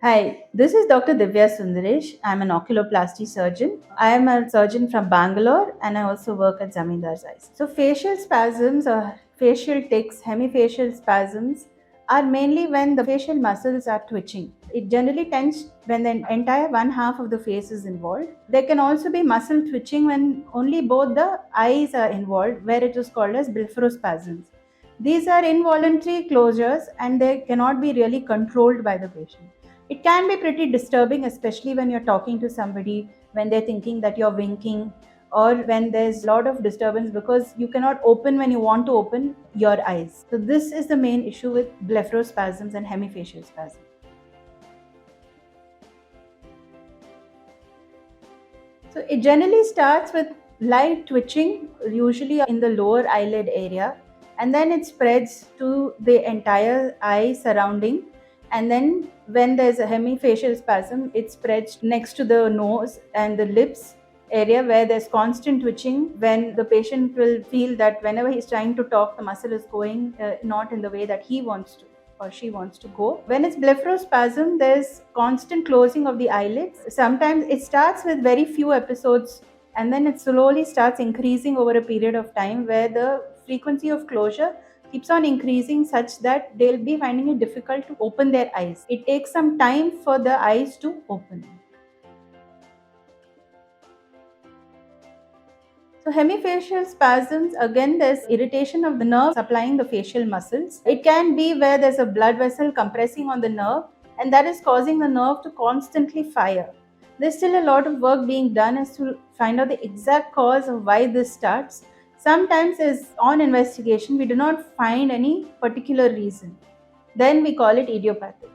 Hi, this is Dr. Divya Sundaresh. I'm an oculoplasty surgeon. I am a surgeon from Bangalore and I also work at Zamindar's eyes. So, facial spasms or facial tics, hemifacial spasms are mainly when the facial muscles are twitching. It generally tends when the entire one half of the face is involved. There can also be muscle twitching when only both the eyes are involved, where it is called as blepharospasms. These are involuntary closures and they cannot be really controlled by the patient. It can be pretty disturbing, especially when you're talking to somebody, when they're thinking that you're winking, or when there's a lot of disturbance because you cannot open when you want to open your eyes. So, this is the main issue with blepharospasms and hemifacial spasms. So, it generally starts with light twitching, usually in the lower eyelid area, and then it spreads to the entire eye surrounding. And then, when there's a hemifacial spasm, it spreads next to the nose and the lips area where there's constant twitching. When the patient will feel that whenever he's trying to talk, the muscle is going not in the way that he wants to or she wants to go. When it's blepharospasm, there's constant closing of the eyelids. Sometimes it starts with very few episodes and then it slowly starts increasing over a period of time where the frequency of closure keeps on increasing such that they'll be finding it difficult to open their eyes. It takes some time for the eyes to open. So hemifacial spasms, again, there's irritation of the nerve supplying the facial muscles. It can be where there's a blood vessel compressing on the nerve and that is causing the nerve to constantly fire. There's still a lot of work being done as to find out the exact cause of why this starts. Sometimes as on investigation, we do not find any particular reason. Then we call it idiopathic.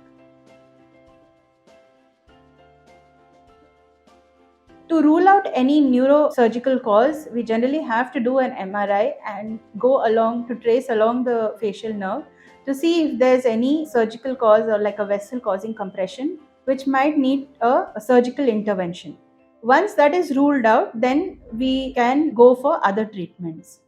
To rule out any neurosurgical cause, we generally have to do an MRI and go along to trace along the facial nerve to see if there's any surgical cause or like a vessel causing compression, which might need a surgical intervention. Once that is ruled out, then we can go for other treatments.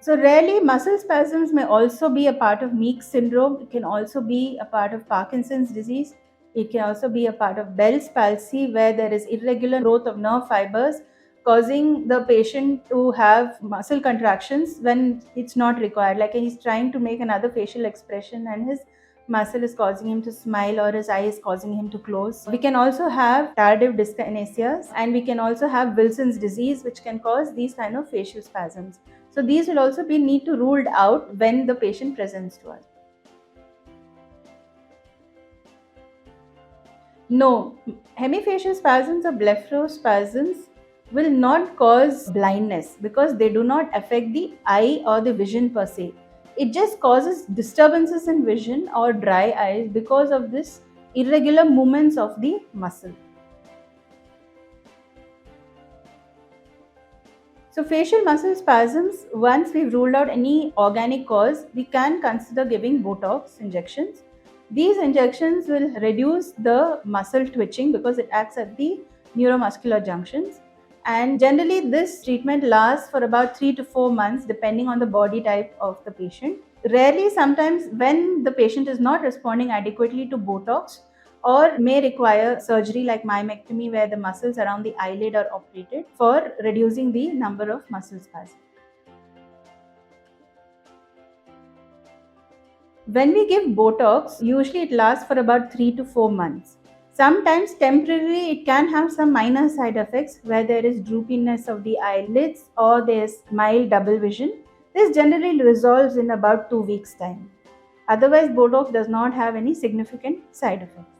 So, rarely, muscle spasms may also be a part of Meek syndrome. It can also be a part of Parkinson's disease. It can also be a part of Bell's palsy, where there is irregular growth of nerve fibers, causing the patient to have muscle contractions when it's not required. Like he's trying to make another facial expression and his muscle is causing him to smile or his eye is causing him to close. We can also have tardive dyskinesias and we can also have Wilson's disease, which can cause these kind of facial spasms. So these will also be need to ruled out when the patient presents to us. No, hemifacial spasms or blepharospasms will not cause blindness because they do not affect the eye or the vision per se. It just causes disturbances in vision or dry eyes because of this irregular movements of the muscle. So facial muscle spasms, once we've ruled out any organic cause, we can consider giving Botox injections. These injections will reduce the muscle twitching because it acts at the neuromuscular junctions. And generally, this treatment lasts for about 3 to 4 months depending on the body type of the patient. Rarely, sometimes, when the patient is not responding adequately to Botox, or may require surgery like myomectomy where the muscles around the eyelid are operated for reducing the number of muscle spasms. When we give Botox, usually it lasts for about 3 to 4 months. Sometimes temporarily it can have some minor side effects where there is droopiness of the eyelids or there's mild double vision. This generally resolves in about 2 weeks' time. Otherwise, Botox does not have any significant side effects.